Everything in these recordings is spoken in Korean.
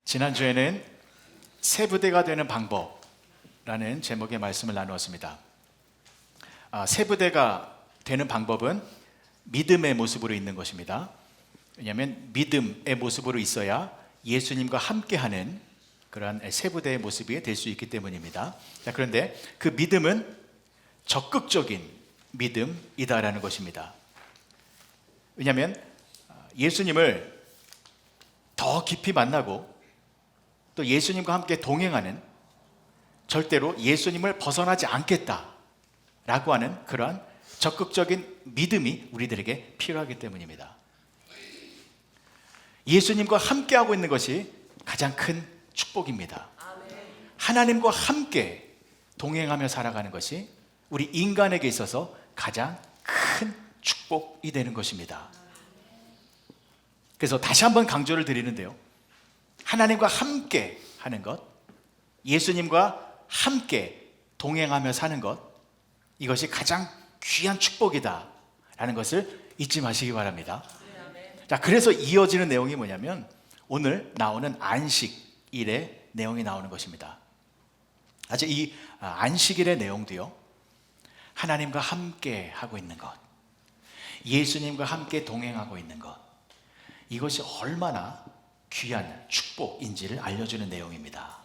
지난주에는 새 부대가 되는 방법라는 제목의 말씀을 나누었습니다. 새 부대가 되는 방법은 믿음의 모습으로 있는 것입니다. 왜냐하면 믿음의 모습으로 있어야 예수님과 함께하는 그러한 새 부대의 모습이 될 수 있기 때문입니다. 자, 그런데 그 믿음은 적극적인 믿음이다라는 것입니다. 왜냐하면 예수님을 더 깊이 만나고 또 예수님과 함께 동행하는, 절대로 예수님을 벗어나지 않겠다라고 하는 그러한 적극적인 믿음이 우리들에게 필요하기 때문입니다. 예수님과 함께하고 있는 것이 가장 큰 축복입니다. 하나님과 함께 동행하며 살아가는 것이 우리 인간에게 있어서 가장 큰 축복이 되는 것입니다. 그래서 다시 한번 강조를 드리는데요, 하나님과 함께 하는 것, 예수님과 함께 동행하며 사는 것, 이것이 가장 귀한 축복이다 라는 것을 잊지 마시기 바랍니다. 자, 그래서 이어지는 내용이 뭐냐면 오늘 나오는 안식일의 내용이 나오는 것입니다. 아주 이 안식일의 내용도요, 하나님과 함께 하고 있는 것, 예수님과 함께 동행하고 있는 것, 이것이 얼마나 귀한 축복인지를 알려주는 내용입니다.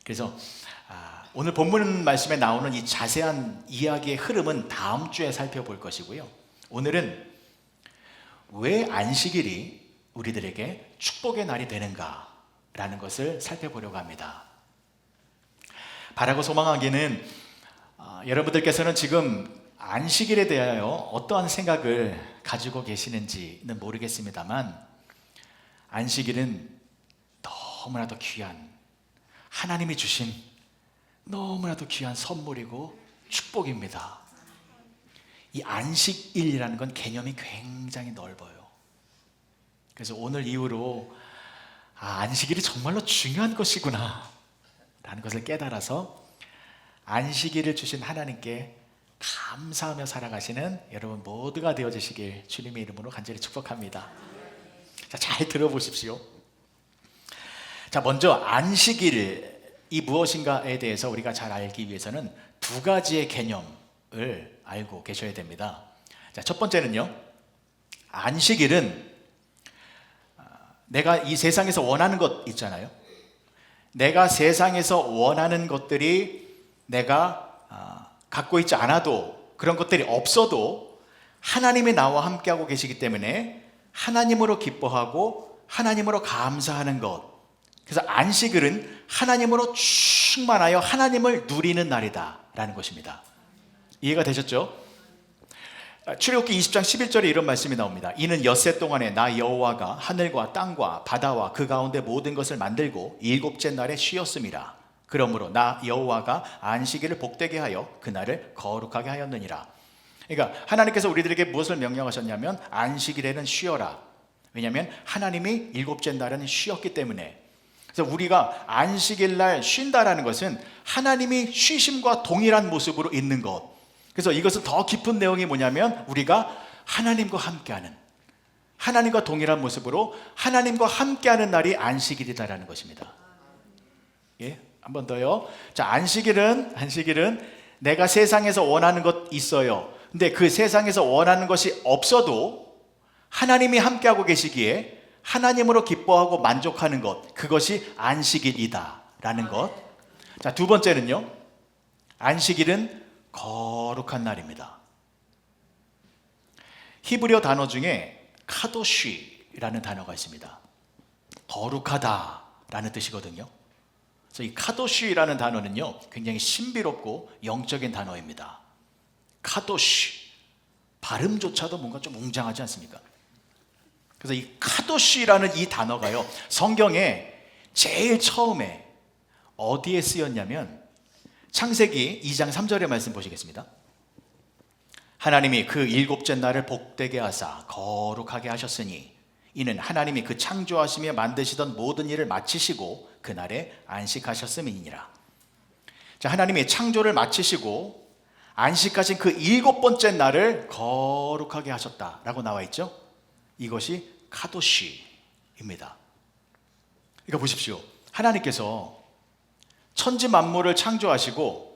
그래서 오늘 본문 말씀에 나오는 이 자세한 이야기의 흐름은 다음 주에 살펴볼 것이고요, 오늘은 왜 안식일이 우리들에게 축복의 날이 되는가 라는 것을 살펴보려고 합니다. 바라고 소망하기는 여러분들께서는 지금 안식일에 대하여 어떠한 생각을 가지고 계시는지는 모르겠습니다만, 안식일은 너무나도 귀한, 하나님이 주신 너무나도 귀한 선물이고 축복입니다. 이 안식일이라는 건 개념이 굉장히 넓어요. 그래서 오늘 이후로 안식일이 정말로 중요한 것이구나 라는 것을 깨달아서 안식일을 주신 하나님께 감사하며 살아가시는 여러분 모두가 되어주시길 주님의 이름으로 간절히 축복합니다. 자, 잘 들어보십시오. 자, 먼저 안식일이 무엇인가에 대해서 우리가 잘 알기 위해서는 두 가지의 개념을 알고 계셔야 됩니다. 자, 첫 번째는요, 안식일은 내가 이 세상에서 원하는 것 있잖아요. 내가 세상에서 원하는 것들이 내가 갖고 있지 않아도, 그런 것들이 없어도 하나님이 나와 함께하고 계시기 때문에 하나님으로 기뻐하고 하나님으로 감사하는 것, 그래서 안식일은 하나님으로 충만하여 하나님을 누리는 날이다 라는 것입니다. 이해가 되셨죠? 출애굽기 20장 11절에 이런 말씀이 나옵니다. 이는 엿새 동안에 나 여호와가 하늘과 땅과 바다와 그 가운데 모든 것을 만들고 일곱째 날에 쉬었음이라. 그러므로 나 여호와가 안식일을 복되게 하여 그날을 거룩하게 하였느니라. 그러니까 하나님께서 우리들에게 무엇을 명령하셨냐면 안식일에는 쉬어라. 왜냐하면 하나님이 일곱째 날은 쉬었기 때문에. 그래서 우리가 안식일 날 쉰다라는 것은 하나님이 쉬심과 동일한 모습으로 있는 것. 그래서 이것은 더 깊은 내용이 뭐냐면 우리가 하나님과 함께하는, 하나님과 동일한 모습으로 하나님과 함께하는 날이 안식일이다라는 것입니다. 예, 한 번 더요. 자, 안식일은 내가 세상에서 원하는 것 있어요. 근데 그 세상에서 원하는 것이 없어도 하나님이 함께하고 계시기에 하나님으로 기뻐하고 만족하는 것, 그것이 안식일이다 라는 것. 자, 두 번째는요, 안식일은 거룩한 날입니다. 히브리어 단어 중에 카도쉬라는 단어가 있습니다. 거룩하다 라는 뜻이거든요. 그래서 이 카도쉬라는 단어는요, 굉장히 신비롭고 영적인 단어입니다. 카도쉬, 발음조차도 뭔가 좀 웅장하지 않습니까? 그래서 이 카도쉬라는 이 단어가요, 성경에 제일 처음에 어디에 쓰였냐면 창세기 2장 3절의 말씀 보시겠습니다. 하나님이 그 일곱째 날을 복되게 하사 거룩하게 하셨으니 이는 하나님이 그 창조하시며 만드시던 모든 일을 마치시고 그날에 안식하셨음이니라. 자, 하나님이 창조를 마치시고 안식하신 그 일곱 번째 날을 거룩하게 하셨다라고 나와 있죠. 이것이 카도시입니다. 그러니까 보십시오. 하나님께서 천지 만물을 창조하시고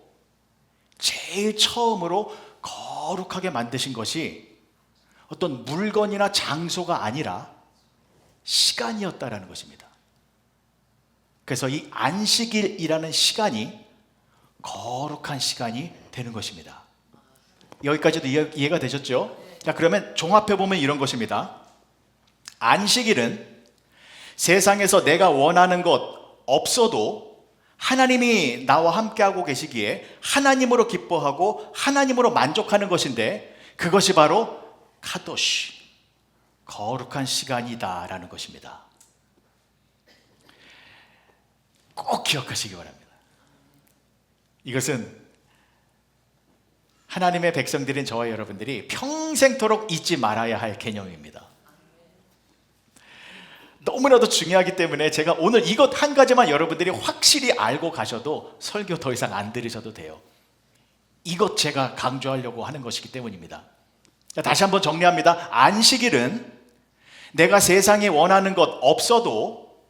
제일 처음으로 거룩하게 만드신 것이 어떤 물건이나 장소가 아니라 시간이었다라는 것입니다. 그래서 이 안식일이라는 시간이 거룩한 시간이 되는 것입니다. 여기까지도 이해가 되셨죠? 자, 그러면 종합해 보면 이런 것입니다. 안식일은 세상에서 내가 원하는 것 없어도 하나님이 나와 함께하고 계시기에 하나님으로 기뻐하고 하나님으로 만족하는 것인데, 그것이 바로 카도시, 거룩한 시간이다라는 것입니다. 꼭 기억하시기 바랍니다. 이것은 하나님의 백성들인 저와 여러분들이 평생토록 잊지 말아야 할 개념입니다. 너무나도 중요하기 때문에 제가 오늘 이것 한 가지만 여러분들이 확실히 알고 가셔도 설교 더 이상 안 들으셔도 돼요. 이것 제가 강조하려고 하는 것이기 때문입니다. 다시 한번 정리합니다. 안식일은 내가 세상에 원하는 것 없어도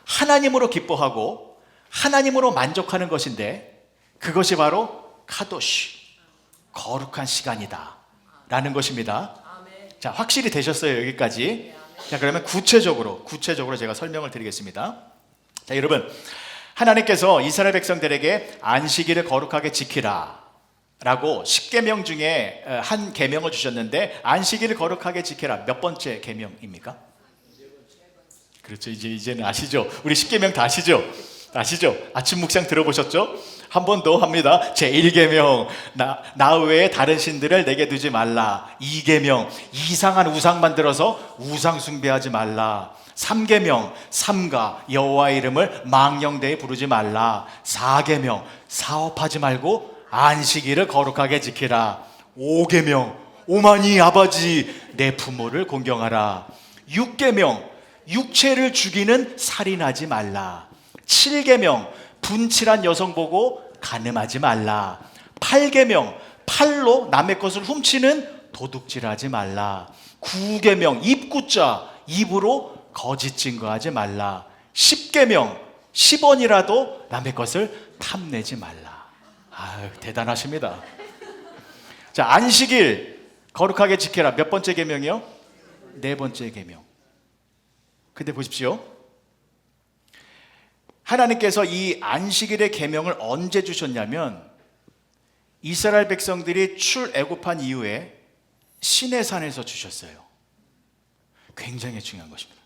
하나님으로 기뻐하고 하나님으로 만족하는 것인데, 그것이 바로 카도시, 거룩한 시간이다 라는 것입니다. 자, 확실히 되셨어요? 여기까지. 자, 그러면 구체적으로 제가 설명을 드리겠습니다. 자, 여러분, 하나님께서 이스라엘 백성들에게 안식일을 거룩하게 지키라 라고 10계명 중에 한 계명을 주셨는데, 안식일을 거룩하게 지키라 몇 번째 계명입니까? 그렇죠. 이제는 아시죠? 우리 10계명 다 아시죠? 아침 묵상 들어보셨죠? 한 번 더 합니다. 제1계명, 나 외에 다른 신들을 내게 두지 말라. 2계명, 이상한 우상 만들어서 우상 숭배하지 말라. 3계명, 삼가 여호와의 이름을 망령되이 부르지 말라. 4계명, 사업하지 말고 안식일을 거룩하게 지키라. 5계명, 오마니 아버지 내 부모를 공경하라. 6계명, 육체를 죽이는 살인하지 말라. 7계명, 분칠한 여성 보고 간음하지 말라. 8계명, 팔로 남의 것을 훔치는 도둑질하지 말라. 9계명, 입구자, 입으로 거짓 증거하지 말라. 10계명, 10원이라도 남의 것을 탐내지 말라. 아유, 대단하십니다. 자, 안식일 거룩하게 지켜라. 몇 번째 계명이요? 네 번째 계명. 근데 보십시오. 하나님께서 이 안식일의 계명을 언제 주셨냐면, 이스라엘 백성들이 출애굽한 이후에 시내산에서 주셨어요. 굉장히 중요한 것입니다.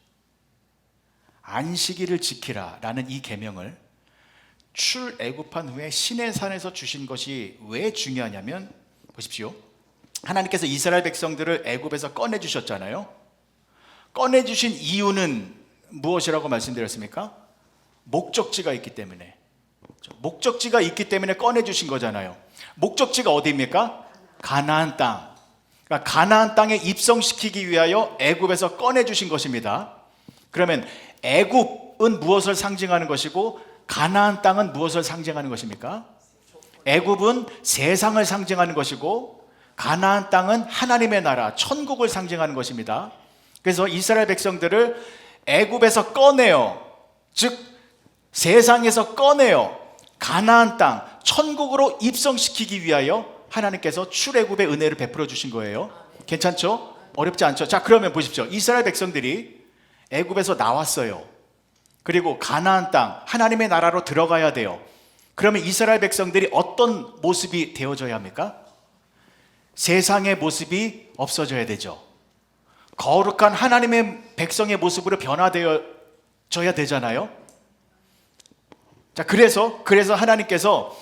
안식일을 지키라라는 이 계명을 출애굽한 후에 시내산에서 주신 것이 왜 중요하냐면, 보십시오. 하나님께서 이스라엘 백성들을 애굽에서 꺼내 주셨잖아요. 꺼내 주신 이유는 무엇이라고 말씀드렸습니까? 목적지가 있기 때문에. 목적지가 있기 때문에 꺼내 주신 거잖아요. 목적지가 어디입니까? 가나안 땅. 그러니까 가나안 땅에 입성시키기 위하여 애굽에서 꺼내 주신 것입니다. 그러면 애굽은 무엇을 상징하는 것이고 가나안 땅은 무엇을 상징하는 것입니까? 애굽은 세상을 상징하는 것이고 가나안 땅은 하나님의 나라, 천국을 상징하는 것입니다. 그래서 이스라엘 백성들을 애굽에서 꺼내요. 즉 세상에서 꺼내요. 가나안 땅, 천국으로 입성시키기 위하여 하나님께서 출애굽의 은혜를 베풀어 주신 거예요. 괜찮죠? 어렵지 않죠? 자, 그러면 보십시오. 이스라엘 백성들이 애굽에서 나왔어요. 그리고 가나안 땅, 하나님의 나라로 들어가야 돼요. 그러면 이스라엘 백성들이 어떤 모습이 되어져야 합니까? 세상의 모습이 없어져야 되죠. 거룩한 하나님의 백성의 모습으로 변화되어져야 되잖아요. 자, 그래서 하나님께서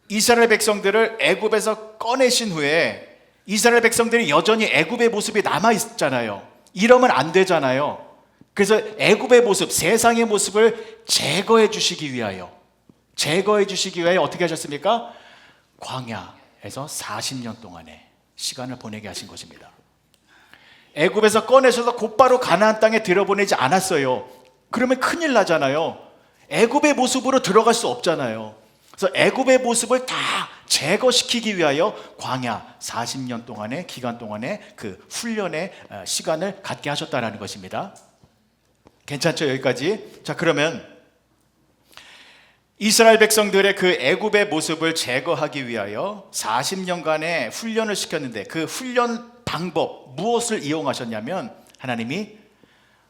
이스라엘 백성들을 애굽에서 꺼내신 후에 이스라엘 백성들이 여전히 애굽의 모습이 남아 있잖아요. 이러면 안 되잖아요. 그래서 애굽의 모습, 세상의 모습을 제거해 주시기 위하여 어떻게 하셨습니까? 광야에서 40년 동안의 시간을 보내게 하신 것입니다. 애굽에서 꺼내셔서 곧바로 가나안 땅에 들여보내지 않았어요. 그러면 큰일 나잖아요. 애굽의 모습으로 들어갈 수 없잖아요. 그래서 애굽의 모습을 다 제거시키기 위하여 광야 40년 동안의 기간 동안에 그 훈련의 시간을 갖게 하셨다는 것입니다. 괜찮죠? 여기까지. 자, 그러면 이스라엘 백성들의 그 애굽의 모습을 제거하기 위하여 40년간의 훈련을 시켰는데 그 훈련 방법 무엇을 이용하셨냐면 하나님이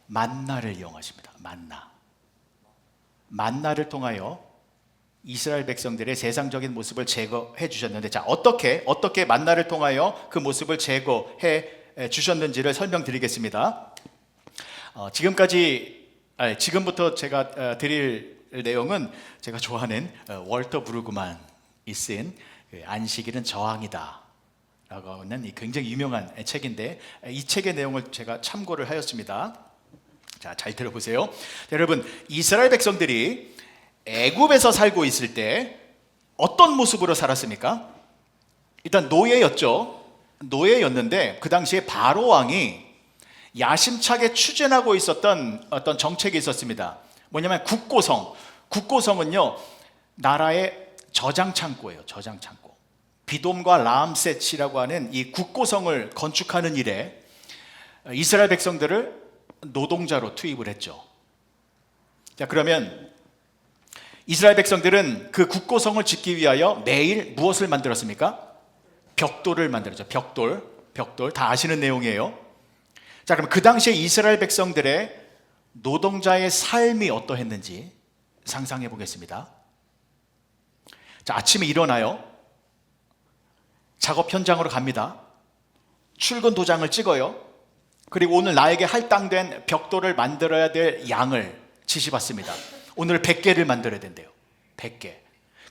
만나를 이용하십니다. 만나를 통하여 이스라엘 백성들의 세상적인 모습을 제거해 주셨는데, 자, 어떻게 만나를 통하여 그 모습을 제거해 주셨는지를 설명드리겠습니다. 지금부터 제가 드릴 내용은 제가 좋아하는 월터 브루그만이 쓴 안식일은 저항이다 라고 하는 굉장히 유명한 책인데, 이 책의 내용을 제가 참고를 하였습니다. 자, 잘 들어보세요. 여러분, 이스라엘 백성들이 애굽에서 살고 있을 때 어떤 모습으로 살았습니까? 일단 노예였는데 그 당시에 바로 왕이 야심차게 추진하고 있었던 어떤 정책이 있었습니다. 뭐냐면 국고성은요 나라의 저장 창고예요. 저장 창고. 비돔과 라암셋이라고 하는 이 국고성을 건축하는 일에 이스라엘 백성들을 노동자로 투입을 했죠. 자, 그러면 이스라엘 백성들은 그 국고성을 짓기 위하여 매일 무엇을 만들었습니까? 벽돌을 만들었죠. 벽돌 다 아시는 내용이에요. 자, 그럼 그 당시에 이스라엘 백성들의 노동자의 삶이 어떠했는지 상상해 보겠습니다. 자, 아침에 일어나요. 작업 현장으로 갑니다. 출근 도장을 찍어요. 그리고 오늘 나에게 할당된 벽돌을 만들어야 될 양을 지시받습니다. 오늘 100개를 만들어야 된대요. 100개.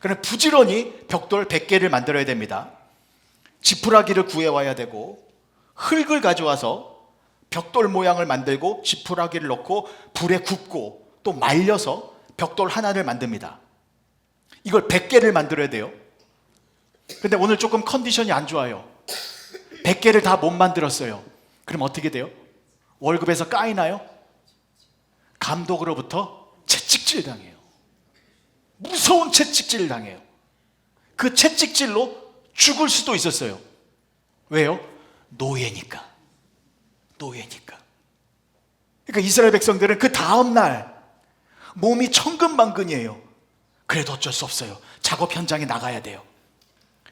그럼 부지런히 벽돌 100개를 만들어야 됩니다. 지푸라기를 구해와야 되고 흙을 가져와서 벽돌 모양을 만들고 지푸라기를 넣고 불에 굽고 또 말려서 벽돌 하나를 만듭니다. 이걸 100개를 만들어야 돼요. 근데 오늘 조금 컨디션이 안 좋아요. 100개를 다 못 만들었어요. 그럼 어떻게 돼요? 월급에서 까이나요? 감독으로부터 채찍질 당해요. 무서운 채찍질을 당해요. 그 채찍질로 죽을 수도 있었어요. 왜요? 노예니까. 그러니까 이스라엘 백성들은 그 다음날 몸이 천근만근이에요. 그래도 어쩔 수 없어요. 작업 현장에 나가야 돼요.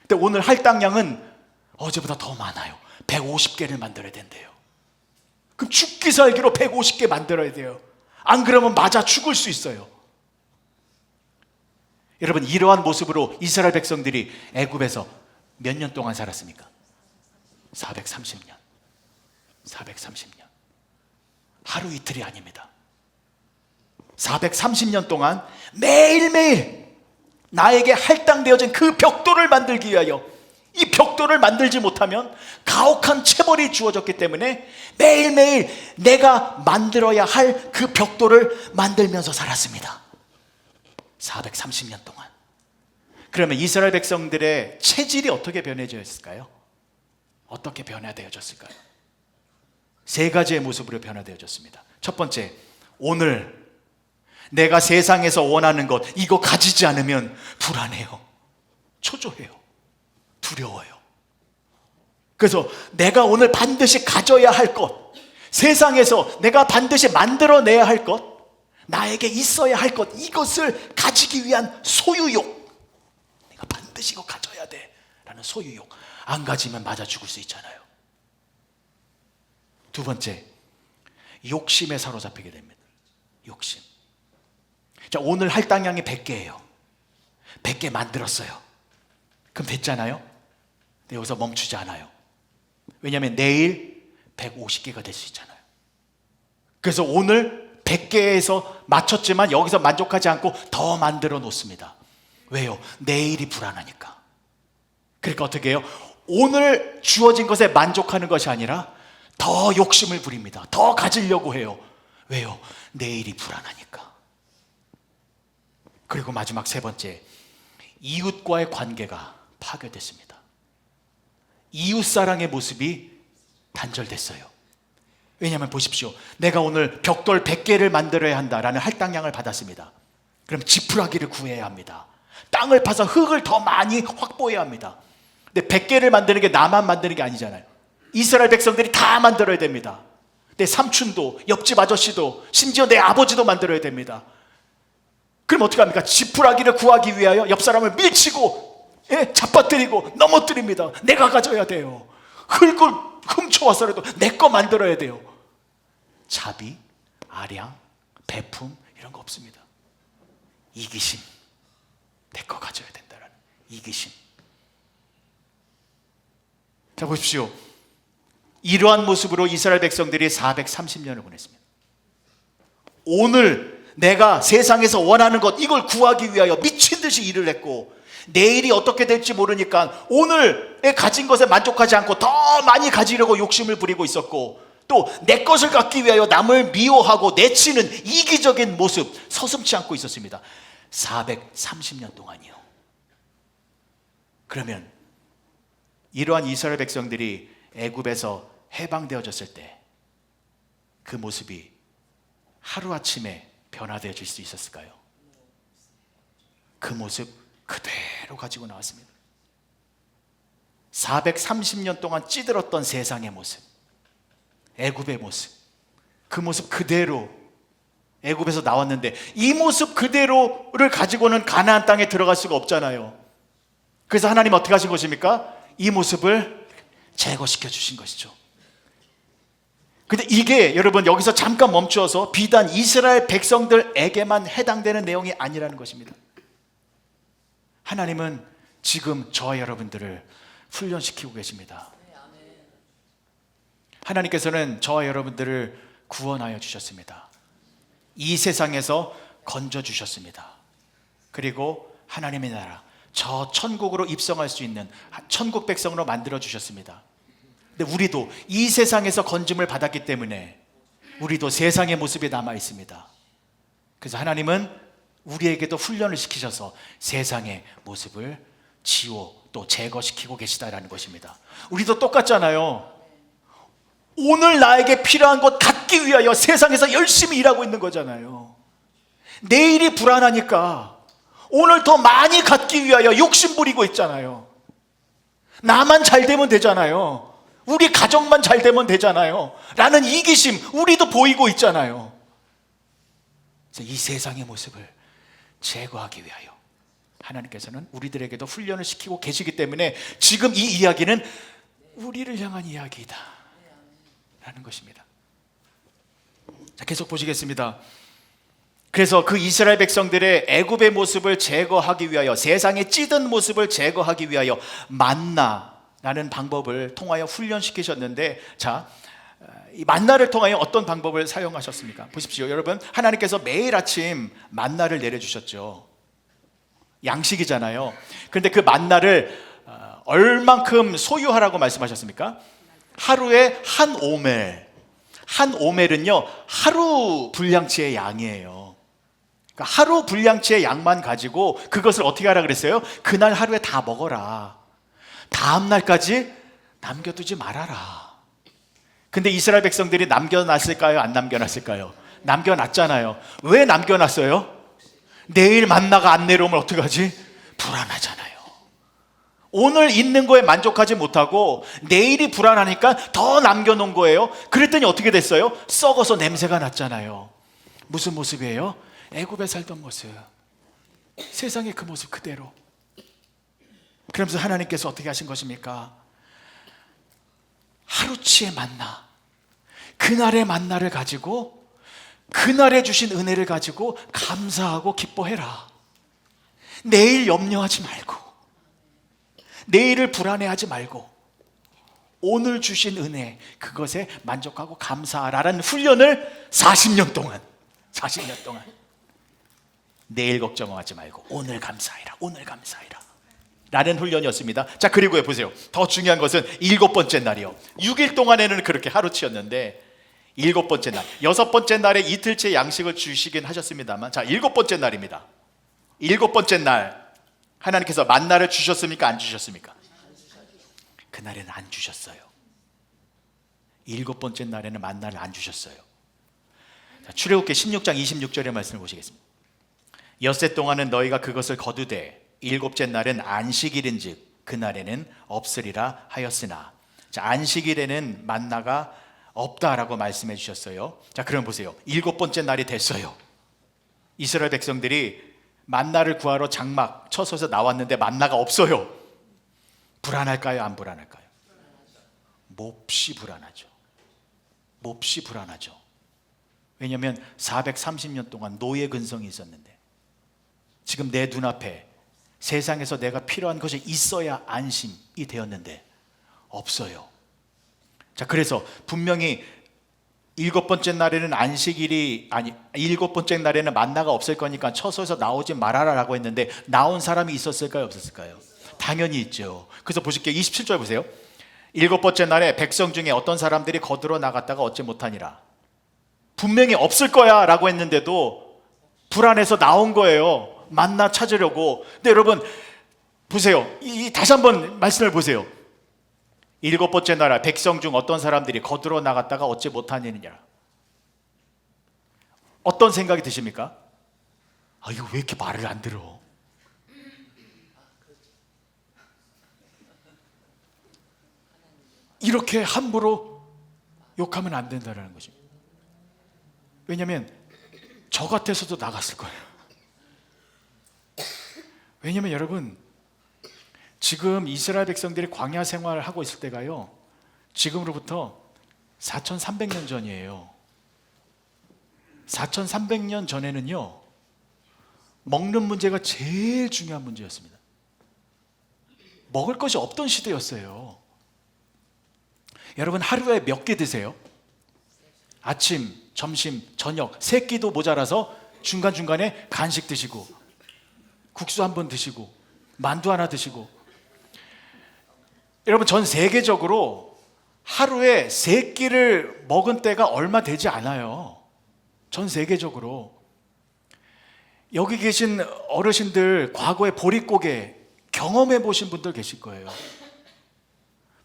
근데 오늘 할당량은 어제보다 더 많아요. 150개를 만들어야 된대요. 그럼 죽기 살기로 150개 만들어야 돼요. 안 그러면 맞아 죽을 수 있어요. 여러분, 이러한 모습으로 이스라엘 백성들이 애굽에서 몇 년 동안 살았습니까? 430년. 하루 이틀이 아닙니다. 430년 동안 매일매일 나에게 할당되어진 그 벽돌을 만들기 위하여, 이 벽돌을 만들지 못하면 가혹한 체벌이 주어졌기 때문에 매일매일 내가 만들어야 할 그 벽돌을 만들면서 살았습니다. 430년 동안. 그러면 이스라엘 백성들의 체질이 어떻게 변해졌을까요? 어떻게 변화되어졌을까요? 세 가지의 모습으로 변화되어졌습니다. 첫 번째, 오늘 내가 세상에서 원하는 것, 이거 가지지 않으면 불안해요. 초조해요. 두려워요. 그래서 내가 오늘 반드시 가져야 할 것, 세상에서 내가 반드시 만들어내야 할 것, 나에게 있어야 할 것, 이것을 가지기 위한 소유욕. 내가 반드시 이거 가져야 돼 라는 소유욕. 안 가지면 맞아 죽을 수 있잖아요. 두 번째, 욕심에 사로잡히게 됩니다. 욕심. 자, 오늘 할당량이 100개예요. 100개 만들었어요. 그럼 됐잖아요? 근데 여기서 멈추지 않아요. 왜냐하면 내일 150개가 될 수 있잖아요. 그래서 오늘 100개에서 맞췄지만 여기서 만족하지 않고 더 만들어 놓습니다. 왜요? 내일이 불안하니까. 그러니까 어떻게 해요? 오늘 주어진 것에 만족하는 것이 아니라 더 욕심을 부립니다. 더 가지려고 해요. 왜요? 내일이 불안하니까. 그리고 마지막 세 번째, 이웃과의 관계가 파괴됐습니다. 이웃사랑의 모습이 단절됐어요. 왜냐하면 보십시오. 내가 오늘 벽돌 100개를 만들어야 한다라는 할당량을 받았습니다. 그럼 지푸라기를 구해야 합니다. 땅을 파서 흙을 더 많이 확보해야 합니다. 근데 100개를 만드는 게 나만 만드는 게 아니잖아요. 이스라엘 백성들이 다 만들어야 됩니다. 내 삼촌도, 옆집 아저씨도, 심지어 내 아버지도 만들어야 됩니다. 그럼 어떻게 합니까? 지푸라기를 구하기 위하여 옆 사람을 밀치고, 잡아뜨리고 넘어뜨립니다. 내가 가져야 돼요. 흙을 훔쳐와서라도 내 거 만들어야 돼요. 자비, 아량, 베품 이런 거 없습니다. 이기심, 내 거 가져야 된다는 이기심. 자, 보십시오. 이러한 모습으로 이스라엘 백성들이 430년을 보냈습니다. 오늘 내가 세상에서 원하는 것, 이걸 구하기 위하여 미친 듯이 일을 했고, 내일이 어떻게 될지 모르니까 오늘에 가진 것에 만족하지 않고 더 많이 가지려고 욕심을 부리고 있었고, 또 내 것을 갖기 위하여 남을 미워하고 내치는 이기적인 모습 서슴지 않고 있었습니다. 430년 동안이요. 그러면 이러한 이스라엘 백성들이 애굽에서 해방되어졌을 때 그 모습이 하루아침에 변화되어질 수 있었을까요? 그 모습 그대로 가지고 나왔습니다. 430년 동안 찌들었던 세상의 모습, 애굽의 모습, 그 모습 그대로 애굽에서 나왔는데, 이 모습 그대로를 가지고는 가나안 땅에 들어갈 수가 없잖아요. 그래서 하나님 어떻게 하신 것입니까? 이 모습을 제거시켜 주신 것이죠. 근데 이게 여러분 여기서 잠깐 멈추어서 비단 이스라엘 백성들에게만 해당되는 내용이 아니라는 것입니다. 하나님은 지금 저와 여러분들을 훈련시키고 계십니다. 하나님께서는 저와 여러분들을 구원하여 주셨습니다. 이 세상에서 건져 주셨습니다. 그리고 하나님의 나라, 저 천국으로 입성할 수 있는 천국 백성으로 만들어 주셨습니다. 근데 우리도 이 세상에서 건짐을 받았기 때문에 우리도 세상의 모습이 남아 있습니다. 그래서 하나님은 우리에게도 훈련을 시키셔서 세상의 모습을 지워 또 제거시키고 계시다라는 것입니다. 우리도 똑같잖아요. 오늘 나에게 필요한 것 갖기 위하여 세상에서 열심히 일하고 있는 거잖아요. 내일이 불안하니까 오늘 더 많이 갖기 위하여 욕심 부리고 있잖아요. 나만 잘 되면 되잖아요. 우리 가정만 잘 되면 되잖아요. 라는 이기심 우리도 보이고 있잖아요. 그래서 이 세상의 모습을 제거하기 위하여 하나님께서는 우리들에게도 훈련을 시키고 계시기 때문에 지금 이 이야기는 우리를 향한 이야기이다 라는 것입니다. 자, 계속 보시겠습니다. 그래서 그 이스라엘 백성들의 애굽의 모습을 제거하기 위하여, 세상의 찌든 모습을 제거하기 위하여 만나라는 방법을 통하여 훈련시키셨는데, 자, 이 만나를 통하여 어떤 방법을 사용하셨습니까? 보십시오. 여러분, 하나님께서 매일 아침 만나를 내려주셨죠. 양식이잖아요. 그런데 그 만나를 얼만큼 소유하라고 말씀하셨습니까? 하루에 한 오멜. 한 오멜은요, 하루 분량치의 양이에요. 그러니까 하루 분량치의 양만 가지고 그것을 어떻게 하라 그랬어요? 그날 하루에 다 먹어라. 다음 날까지 남겨두지 말아라. 근데 이스라엘 백성들이 남겨놨을까요? 안 남겨놨을까요? 남겨놨잖아요. 왜 남겨놨어요? 내일 만나가 안 내려오면 어떡하지? 불안하잖아요. 오늘 있는 거에 만족하지 못하고 내일이 불안하니까 더 남겨놓은 거예요. 그랬더니 어떻게 됐어요? 썩어서 냄새가 났잖아요. 무슨 모습이에요? 애굽에 살던 모습, 세상의 그 모습 그대로. 그러면서 하나님께서 어떻게 하신 것입니까? 하루치의 만나, 그날의 만나를 가지고, 그날에 주신 은혜를 가지고 감사하고 기뻐해라. 내일 염려하지 말고, 내일을 불안해하지 말고, 오늘 주신 은혜, 그것에 만족하고 감사하라는 훈련을 40년 동안 내일 걱정하지 말고 오늘 감사해라, 오늘 감사해라 라는 훈련이었습니다. 자, 그리고 보세요. 더 중요한 것은 7번째 날이요. 6일 동안에는 그렇게 하루치였는데 7번째 날, 6번째 날에 이틀째 양식을 주시긴 하셨습니다만, 자, 7번째 날입니다. 7번째 날 하나님께서 만나를 주셨습니까? 안 주셨습니까? 그날에는 안 주셨어요. 7번째 날에는 만나를 안 주셨어요. 자, 출애굽기 16장 26절의 말씀을 보시겠습니다. 엿새 동안은 너희가 그것을 거두되 7째 날은 안식일인즉 그날에는 없으리라 하였으나. 자, 안식일에는 만나가 없다라고 말씀해 주셨어요. 자, 그럼 보세요. 7번째 날이 됐어요. 이스라엘 백성들이 만나를 구하러 장막 쳐서서 나왔는데 만나가 없어요. 불안할까요? 안 불안할까요? 몹시 불안하죠. 몹시 불안하죠. 왜냐하면 430년 동안 노예 근성이 있었는데 지금 내 눈앞에 세상에서 내가 필요한 것이 있어야 안심이 되었는데 없어요. 자, 그래서 분명히 7번째 날에는 안식일이 아니 7번째 날에는 만나가 없을 거니까 처소에서 나오지 말아라라고 했는데 나온 사람이 있었을까요? 없었을까요? 당연히 있죠. 그래서 보실게요. 27절 보세요. 7번째 날에 백성 중에 어떤 사람들이 거들어 나갔다가 얻지 못하니라. 분명히 없을 거야 라고 했는데도 불안해서 나온 거예요. 만나 찾으려고. 근데 여러분 보세요. 다시 한번 말씀을 보세요. 7번째 날 백성 중 어떤 사람들이 거들어 나갔다가 얻지 못하느냐. 어떤 생각이 드십니까? 아, 이거 왜 이렇게 말을 안 들어? 이렇게 함부로 욕하면 안 된다는 거죠. 왜냐하면 저 같아서도 나갔을 거예요. 왜냐하면 여러분 지금 이스라엘 백성들이 광야 생활을 하고 있을 때가요, 지금으로부터 4,300년 전이에요. 4,300년 전에는요, 먹는 문제가 제일 중요한 문제였습니다. 먹을 것이 없던 시대였어요. 여러분 하루에 몇 끼 드세요? 아침, 점심, 저녁 3끼도 모자라서 중간중간에 간식 드시고 국수 한 번 드시고 만두 하나 드시고. 여러분 전 세계적으로 하루에 3끼를 먹은 때가 얼마 되지 않아요. 전 세계적으로. 여기 계신 어르신들 과거에 보릿고개 경험해 보신 분들 계실 거예요.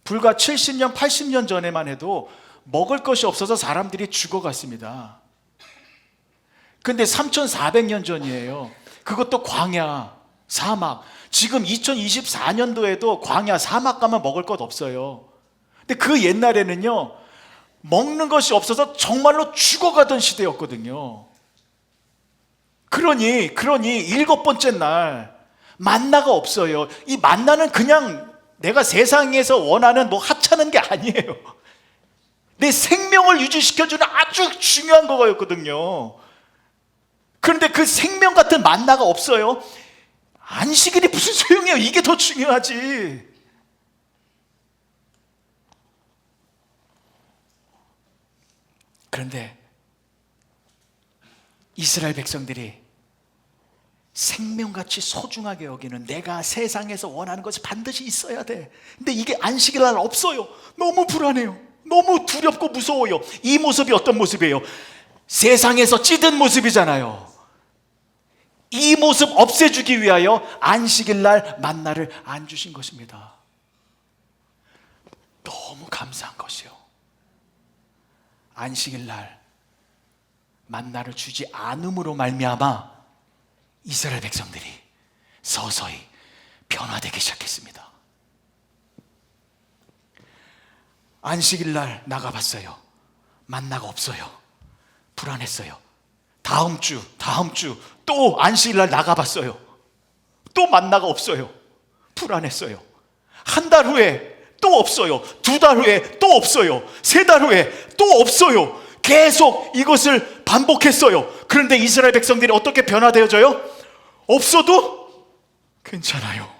불과 70년, 80년 전에만 해도 먹을 것이 없어서 사람들이 죽어갔습니다. 근데 3,400년 전이에요. 그것도 광야, 사막. 지금 2024년도에도 광야, 사막 가면 먹을 것 없어요. 근데 그 옛날에는요, 먹는 것이 없어서 정말로 죽어가던 시대였거든요. 그러니 7번째 날 만나가 없어요. 이 만나는 그냥 내가 세상에서 원하는 뭐 하찮은 게 아니에요. 내 생명을 유지시켜주는 아주 중요한 거였거든요. 그런데 그 생명 같은 만나가 없어요. 안식일이 무슨 소용이에요? 이게 더 중요하지. 그런데 이스라엘 백성들이 생명같이 소중하게 여기는 내가 세상에서 원하는 것이 반드시 있어야 돼. 근데 이게 안식일 날 없어요. 너무 불안해요. 너무 두렵고 무서워요. 이 모습이 어떤 모습이에요? 세상에서 찌든 모습이잖아요. 이 모습 없애주기 위하여 안식일 날 만나를 안 주신 것입니다. 너무 감사한 것이요. 안식일 날 만나를 주지 않음으로 말미암아 이스라엘 백성들이 서서히 변화되기 시작했습니다. 안식일 날 나가봤어요. 만나가 없어요. 불안했어요. 다음 주 또 안식일 날 나가봤어요. 또 만나가 없어요. 불안했어요. 한 달 후에 또 없어요. 2달 후에 또 없어요. 3달 후에 또 없어요. 계속 이것을 반복했어요. 그런데 이스라엘 백성들이 어떻게 변화되어져요? 없어도 괜찮아요.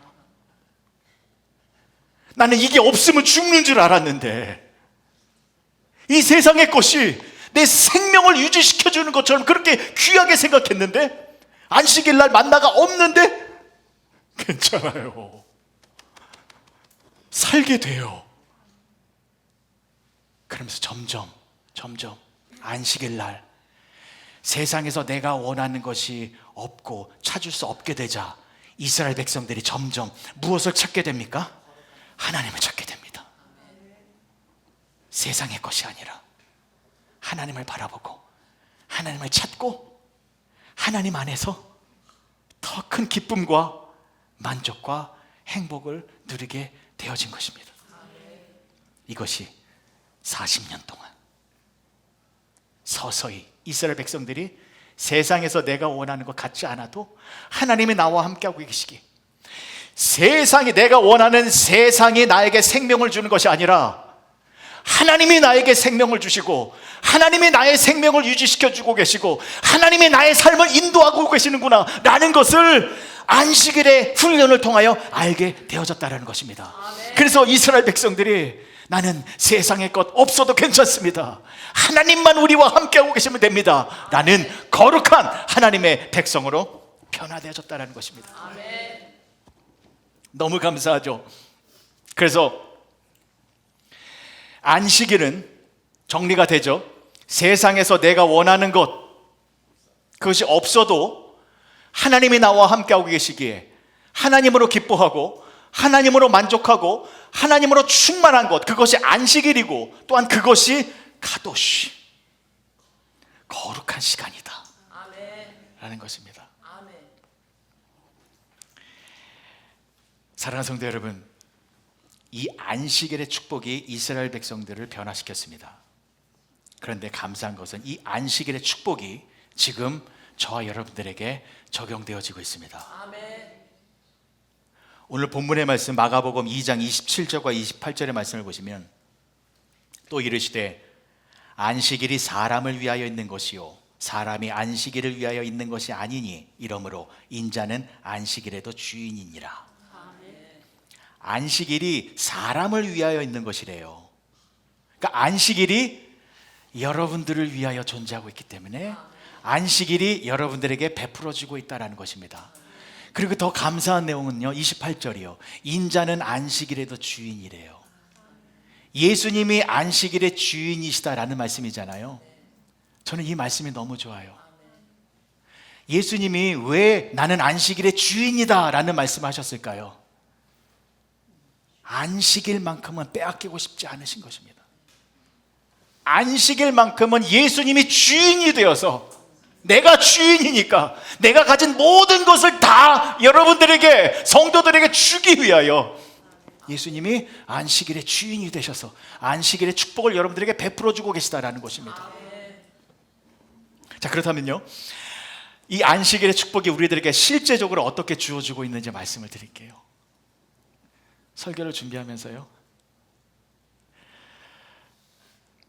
나는 이게 없으면 죽는 줄 알았는데 이 세상의 것이 내 생명을 유지시켜주는 것처럼 그렇게 귀하게 생각했는데 안식일 날 만나가 없는데 괜찮아요. 살게 돼요. 그러면서 점점 안식일 날 세상에서 내가 원하는 것이 없고 찾을 수 없게 되자 이스라엘 백성들이 점점 무엇을 찾게 됩니까? 하나님을 찾게 됩니다. 세상의 것이 아니라 하나님을 바라보고 하나님을 찾고 하나님 안에서 더 큰 기쁨과 만족과 행복을 누리게 되어진 것입니다. 이것이 40년 동안 서서히 이스라엘 백성들이 세상에서 내가 원하는 것 같지 않아도 하나님이 나와 함께하고 계시기, 세상이, 내가 원하는 세상이 나에게 생명을 주는 것이 아니라 하나님이 나에게 생명을 주시고 하나님이 나의 생명을 유지시켜 주고 계시고 하나님이 나의 삶을 인도하고 계시는구나 라는 것을 안식일의 훈련을 통하여 알게 되어졌다는 것입니다. 그래서 이스라엘 백성들이 나는 세상의 것 없어도 괜찮습니다, 하나님만 우리와 함께하고 계시면 됩니다 라는 거룩한 하나님의 백성으로 변화되어졌다는 것입니다. 너무 감사하죠. 그래서 안식일은 정리가 되죠. 세상에서 내가 원하는 것, 그것이 없어도 하나님이 나와 함께하고 계시기에 하나님으로 기뻐하고 하나님으로 만족하고 하나님으로 충만한 것, 그것이 안식일이고 또한 그것이 카도시, 거룩한 시간이다 라는 것입니다. 사랑하는 성도 여러분, 이 안식일의 축복이 이스라엘 백성들을 변화시켰습니다. 그런데 감사한 것은 이 안식일의 축복이 지금 저와 여러분들에게 적용되어지고 있습니다. 오늘 본문의 말씀 마가복음 2장 27절과 28절의 말씀을 보시면 또 이르시되 안식일이 사람을 위하여 있는 것이요 사람이 안식일을 위하여 있는 것이 아니니 이러므로 인자는 안식일에도 주인이니라. 안식일이 사람을 위하여 있는 것이래요. 그러니까 안식일이 여러분들을 위하여 존재하고 있기 때문에 안식일이 여러분들에게 베풀어지고 있다는 것입니다. 그리고 더 감사한 내용은요, 28절이요, 인자는 안식일에도 주인이래요. 예수님이 안식일의 주인이시다라는 말씀이잖아요. 저는 이 말씀이 너무 좋아요. 예수님이 왜 나는 안식일의 주인이다 라는 말씀을 하셨을까요? 안식일만큼은 빼앗기고 싶지 않으신 것입니다. 안식일만큼은 예수님이 주인이 되어서, 내가 주인이니까 내가 가진 모든 것을 다 여러분들에게, 성도들에게 주기 위하여 예수님이 안식일의 주인이 되셔서 안식일의 축복을 여러분들에게 베풀어 주고 계시다라는 것입니다. 자, 그렇다면요, 이 안식일의 축복이 우리들에게 실제적으로 어떻게 주어지고 있는지 말씀을 드릴게요. 설교를 준비하면서요,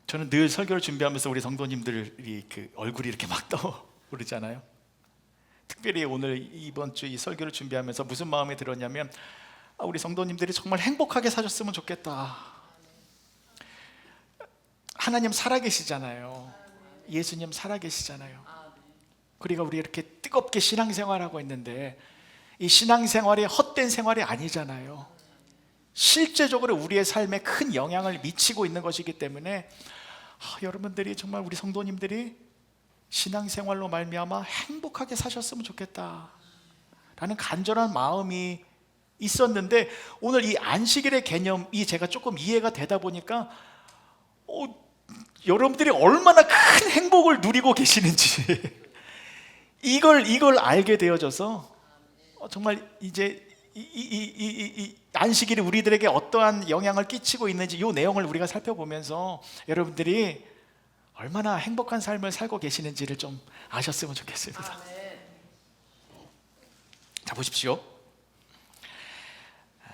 저는 늘 설교를 준비하면서 우리 성도님들이 그 얼굴이 이렇게 막 떠오르잖아요. 특별히 오늘 이번 주 이 설교를 준비하면서 무슨 마음이 들었냐면, 우리 성도님들이 정말 행복하게 사셨으면 좋겠다. 하나님 살아계시잖아요. 예수님 살아계시잖아요. 그러니까 우리 이렇게 뜨겁게 신앙생활하고 있는데 이 신앙생활이 헛된 생활이 아니잖아요. 실제적으로 우리의 삶에 큰 영향을 미치고 있는 것이기 때문에 여러분들이 정말, 우리 성도님들이 신앙생활로 말미암아 행복하게 사셨으면 좋겠다 라는 간절한 마음이 있었는데, 오늘 이 안식일의 개념이 제가 조금 이해가 되다 보니까 여러분들이 얼마나 큰 행복을 누리고 계시는지 이걸 알게 되어져서 정말 이제 이 안식일이 우리들에게 어떠한 영향을 끼치고 있는지 이 내용을 우리가 살펴보면서 여러분들이 얼마나 행복한 삶을 살고 계시는지를 좀 아셨으면 좋겠습니다. 자, 보십시오.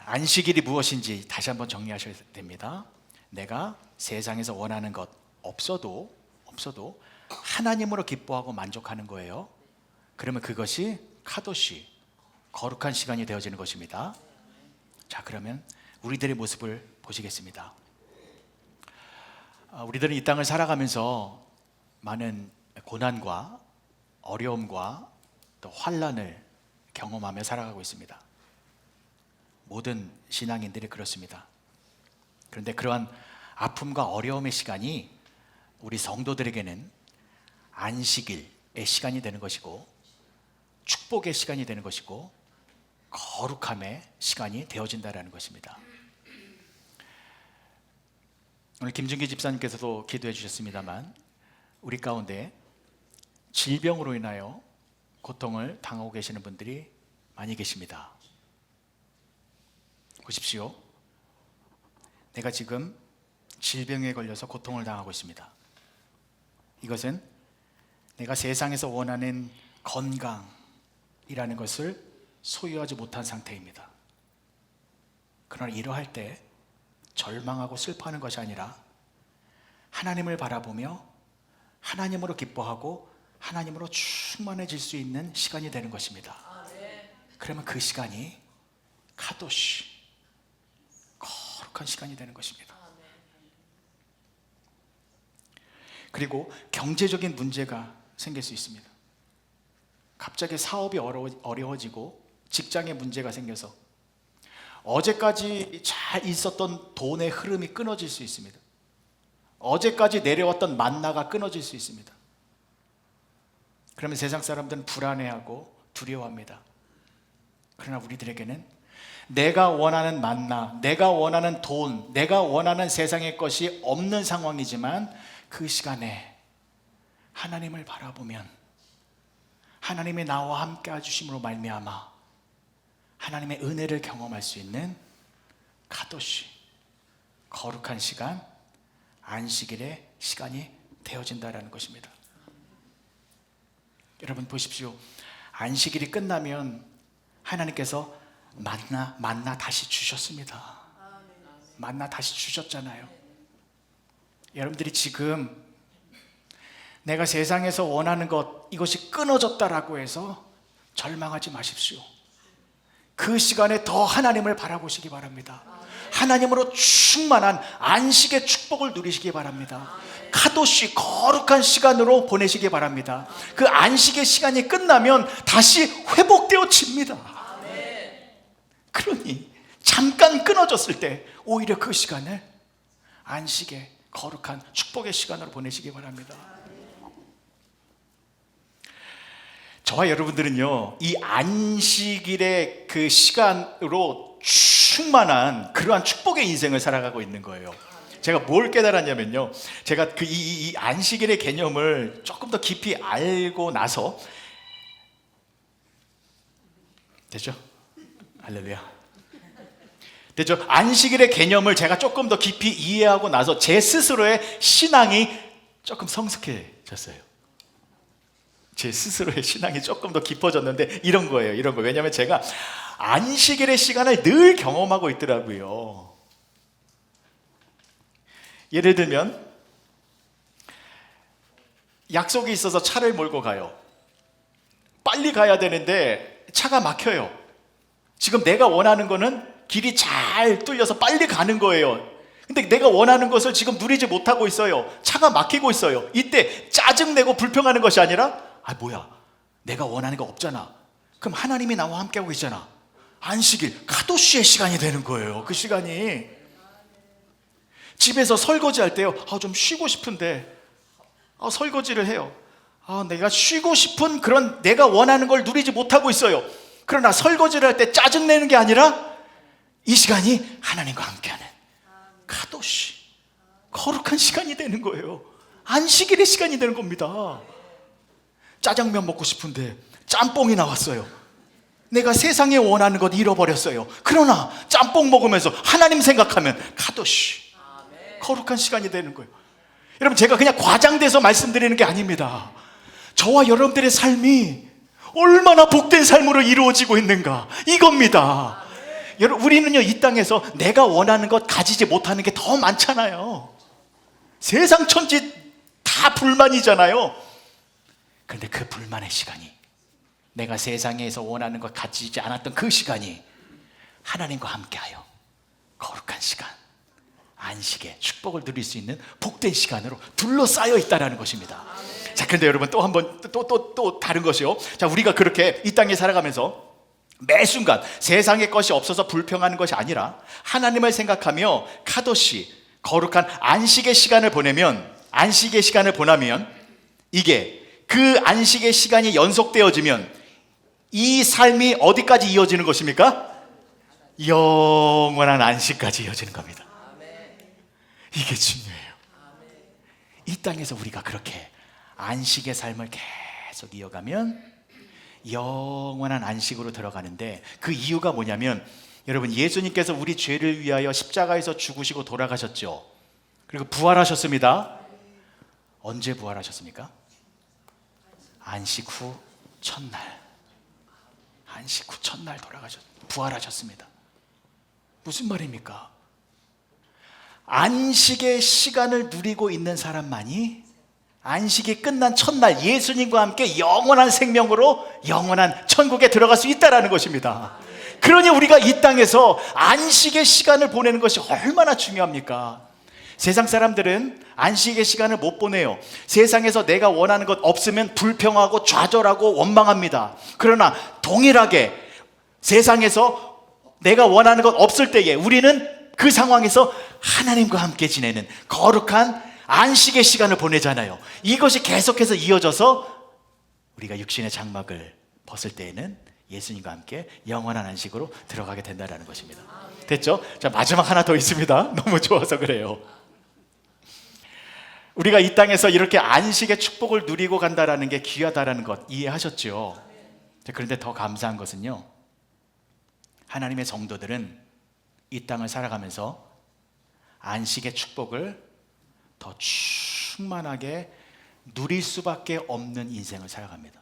안식일이 무엇인지 다시 한번 정리하셔야 됩니다. 내가 세상에서 원하는 것 없어도 하나님으로 기뻐하고 만족하는 거예요. 그러면 그것이 카도시, 거룩한 시간이 되어지는 것입니다. 자, 그러면 우리들의 모습을 보시겠습니다. 우리들은 이 땅을 살아가면서 많은 고난과 어려움과 또 환난을 경험하며 살아가고 있습니다. 모든 신앙인들이 그렇습니다. 그런데 그러한 아픔과 어려움의 시간이 우리 성도들에게는 안식일의 시간이 되는 것이고, 축복의 시간이 되는 것이고, 거룩함의 시간이 되어진다는 것입니다. 오늘 김준기 집사님께서도 기도해 주셨습니다만, 우리 가운데 질병으로 인하여 고통을 당하고 계시는 분들이 많이 계십니다. 보십시오. 내가 지금 질병에 걸려서 고통을 당하고 있습니다. 이것은 내가 세상에서 원하는 건강이라는 것을 소유하지 못한 상태입니다. 그러나 이러할 때 절망하고 슬퍼하는 것이 아니라 하나님을 바라보며 하나님으로 기뻐하고 하나님으로 충만해질 수 있는 시간이 되는 것입니다. 그러면 그 시간이 카도시, 거룩한 시간이 되는 것입니다. 그리고 경제적인 문제가 생길 수 있습니다. 갑자기 사업이 어려워지고 직장에 문제가 생겨서 어제까지 잘 있었던 돈의 흐름이 끊어질 수 있습니다. 어제까지 내려왔던 만나가 끊어질 수 있습니다. 그러면 세상 사람들은 불안해하고 두려워합니다. 그러나 우리들에게는 내가 원하는 만나, 내가 원하는 돈, 내가 원하는 세상의 것이 없는 상황이지만 그 시간에 하나님을 바라보면 하나님이 나와 함께 해주심으로 말미암아 하나님의 은혜를 경험할 수 있는 카도시, 거룩한 시간, 안식일의 시간이 되어진다는 것입니다. 여러분 보십시오. 안식일이 끝나면 하나님께서 만나 다시 주셨습니다. 만나 다시 주셨잖아요. 여러분들이 지금 내가 세상에서 원하는 것, 이것이 끊어졌다라고 해서 절망하지 마십시오. 그 시간에 더 하나님을 바라보시기 바랍니다. 하나님으로 충만한 안식의 축복을 누리시기 바랍니다. 카도시, 거룩한 시간으로 보내시기 바랍니다. 그 안식의 시간이 끝나면 다시 회복되어집니다. 그러니 잠깐 끊어졌을 때 오히려 그 시간을 안식의 거룩한 축복의 시간으로 보내시기 바랍니다. 저와 여러분들은요, 이 안식일의 그 시간으로 충만한 그러한 축복의 인생을 살아가고 있는 거예요. 제가 뭘 깨달았냐면요, 제가 이 안식일의 개념을 조금 더 깊이 알고 나서, 됐죠? 할렐루야. 됐죠? 안식일의 개념을 제가 조금 더 깊이 이해하고 나서 제 스스로의 신앙이 조금 성숙해졌어요. 제 스스로의 신앙이 조금 더 깊어졌는데 이런 거예요. 이런 거. 왜냐하면 제가 안식일의 시간을 늘 경험하고 있더라고요. 예를 들면 약속이 있어서 차를 몰고 가요. 빨리 가야 되는데 차가 막혀요. 지금 내가 원하는 거는 길이 잘 뚫려서 빨리 가는 거예요. 근데 내가 원하는 것을 지금 누리지 못하고 있어요. 차가 막히고 있어요. 이때 짜증내고 불평하는 것이 아니라, 뭐야, 내가 원하는 거 없잖아. 그럼 하나님이 나와 함께하고 있잖아. 안식일, 카도시의 시간이 되는 거예요. 그 시간이. 집에서 설거지할 때요, 좀 쉬고 싶은데 설거지를 해요. 내가 쉬고 싶은 그런 내가 원하는 걸 누리지 못하고 있어요. 그러나 설거지를 할 때 짜증내는 게 아니라 이 시간이 하나님과 함께하는 카도시, 거룩한 시간이 되는 거예요. 안식일의 시간이 되는 겁니다. 짜장면 먹고 싶은데 짬뽕이 나왔어요. 내가 세상에 원하는 것 잃어버렸어요. 그러나 짬뽕 먹으면서 하나님 생각하면 카도시, 거룩한 시간이 되는 거예요. 여러분, 제가 그냥 과장돼서 말씀드리는 게 아닙니다. 저와 여러분들의 삶이 얼마나 복된 삶으로 이루어지고 있는가, 이겁니다. 여러분, 우리는요, 이 땅에서 내가 원하는 것 가지지 못하는 게 더 많잖아요. 세상 천지 다 불만이잖아요. 그런데 그 불만의 시간이, 내가 세상에서 원하는 것 가지지 않았던 그 시간이 하나님과 함께하여 거룩한 시간, 안식의 축복을 누릴 수 있는 복된 시간으로 둘러싸여 있다는 것입니다. 자, 그런데 여러분, 또 한번 또 다른 것이요. 자, 우리가 그렇게 이 땅에 살아가면서 매 순간 세상의 것이 없어서 불평하는 것이 아니라 하나님을 생각하며 카도시, 거룩한 안식의 시간을 보내면, 안식의 시간을 보내면, 이게 그 안식의 시간이 연속되어지면 이 삶이 어디까지 이어지는 것입니까? 영원한 안식까지 이어지는 겁니다. 이게 중요해요. 이 땅에서 우리가 그렇게 안식의 삶을 계속 이어가면 영원한 안식으로 들어가는데, 그 이유가 뭐냐면, 여러분, 예수님께서 우리 죄를 위하여 십자가에서 죽으시고 돌아가셨죠. 그리고 부활하셨습니다. 언제 부활하셨습니까? 안식 후 첫날. 안식 후 첫날 부활하셨습니다. 무슨 말입니까? 안식의 시간을 누리고 있는 사람만이 안식이 끝난 첫날 예수님과 함께 영원한 생명으로 영원한 천국에 들어갈 수 있다는 것입니다. 그러니 우리가 이 땅에서 안식의 시간을 보내는 것이 얼마나 중요합니까? 세상 사람들은 안식의 시간을 못 보내요. 세상에서 내가 원하는 것 없으면 불평하고 좌절하고 원망합니다. 그러나 동일하게 세상에서 내가 원하는 것 없을 때에 우리는 그 상황에서 하나님과 함께 지내는 거룩한 안식의 시간을 보내잖아요. 이것이 계속해서 이어져서 우리가 육신의 장막을 벗을 때에는 예수님과 함께 영원한 안식으로 들어가게 된다는 것입니다. 됐죠? 자, 마지막 하나 더 있습니다. 너무 좋아서 그래요. 우리가 이 땅에서 이렇게 안식의 축복을 누리고 간다는 게 귀하다는 것 이해하셨죠? 그런데 더 감사한 것은요, 하나님의 성도들은 이 땅을 살아가면서 안식의 축복을 더 충만하게 누릴 수밖에 없는 인생을 살아갑니다.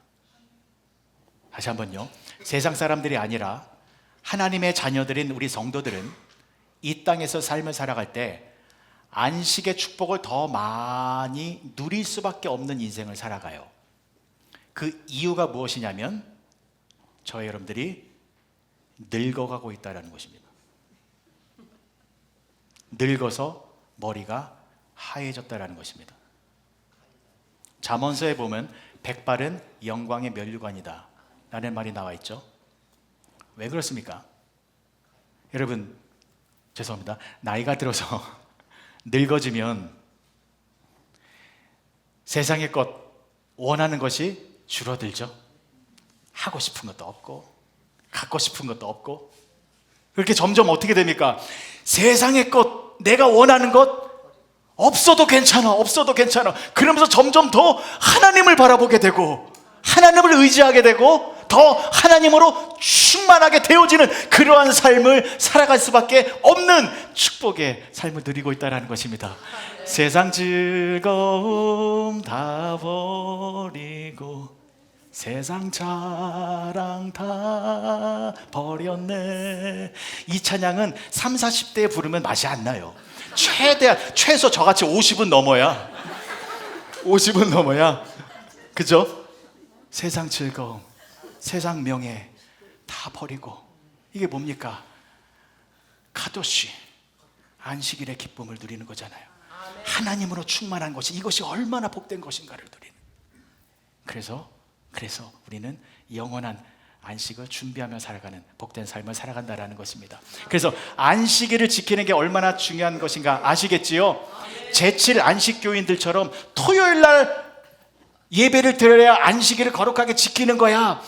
다시 한번요, 세상 사람들이 아니라 하나님의 자녀들인 우리 성도들은 이 땅에서 삶을 살아갈 때 안식의 축복을 더 많이 누릴 수밖에 없는 인생을 살아가요. 그 이유가 무엇이냐면 저희 여러분들이 늙어가고 있다는 것입니다. 늙어서 머리가 하얘졌다는 것입니다. 잠언서에 보면 백발은 영광의 면류관이다 라는 말이 나와 있죠. 왜 그렇습니까? 여러분, 죄송합니다. 나이가 들어서 늙어지면 세상의 것 원하는 것이 줄어들죠. 하고 싶은 것도 없고 갖고 싶은 것도 없고, 그렇게 점점 어떻게 됩니까? 세상의 것, 내가 원하는 것 없어도 괜찮아, 없어도 괜찮아. 그러면서 점점 더 하나님을 바라보게 되고 하나님을 의지하게 되고 더 하나님으로 충만하게 되어지는 그러한 삶을 살아갈 수밖에 없는 축복의 삶을 누리고 있다는 것입니다. 세상 즐거움 다 버리고 세상 자랑 다 버렸네. 이 찬양은 30, 40대에 부르면 맛이 안 나요. 최소 저같이 50은 넘어야 50은 넘어야, 그죠? 세상 즐거움, 세상 명예 다 버리고, 이게 뭡니까? 카도시, 안식일의 기쁨을 누리는 거잖아요. 하나님으로 충만한 것이, 이것이 얼마나 복된 것인가를 누리는. 그래서 우리는 영원한 안식을 준비하며 살아가는 복된 삶을 살아간다는 것입니다. 그래서 안식일을 지키는 게 얼마나 중요한 것인가 아시겠지요? 제칠 안식교인들처럼 토요일 날 예배를 드려야 안식일을 거룩하게 지키는 거야,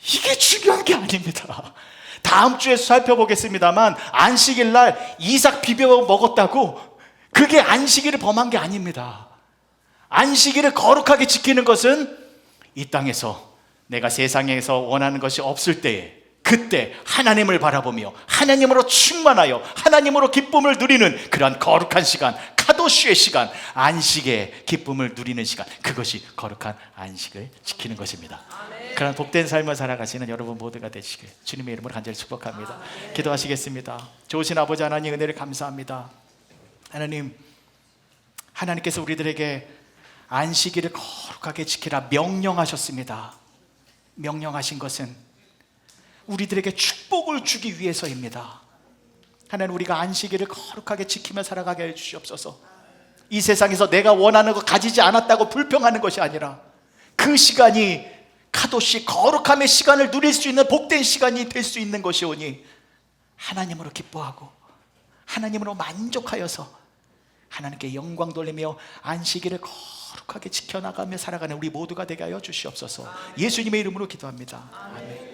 이게 중요한 게 아닙니다. 다음 주에 살펴보겠습니다만 안식일 날 이삭 비벼 먹었다고 그게 안식일을 범한 게 아닙니다. 안식일을 거룩하게 지키는 것은 이 땅에서 내가 세상에서 원하는 것이 없을 때에 그때 하나님을 바라보며 하나님으로 충만하여 하나님으로 기쁨을 누리는 그러한 거룩한 시간, 카도시의 시간, 안식의 기쁨을 누리는 시간, 그것이 거룩한 안식을 지키는 것입니다. 그런 복된 삶을 살아가시는 여러분 모두가 되시길 주님의 이름으로 간절히 축복합니다. 기도하시겠습니다. 좋으신 아버지 하나님, 은혜를 감사합니다. 하나님께서 우리들에게 안식일을 거룩하게 지키라 명령하셨습니다. 명령하신 것은 우리들에게 축복을 주기 위해서입니다. 하나님, 우리가 안식일을 거룩하게 지키며 살아가게 해주시옵소서. 이 세상에서 내가 원하는 것 가지지 않았다고 불평하는 것이 아니라 그 시간이 카도시, 거룩함의 시간을 누릴 수 있는 복된 시간이 될 수 있는 것이오니 하나님으로 기뻐하고 하나님으로 만족하여서 하나님께 영광 돌리며 안식일을 거룩하게 지켜나가며 살아가는 우리 모두가 되게 하여 주시옵소서. 예수님의 이름으로 기도합니다. 아멘.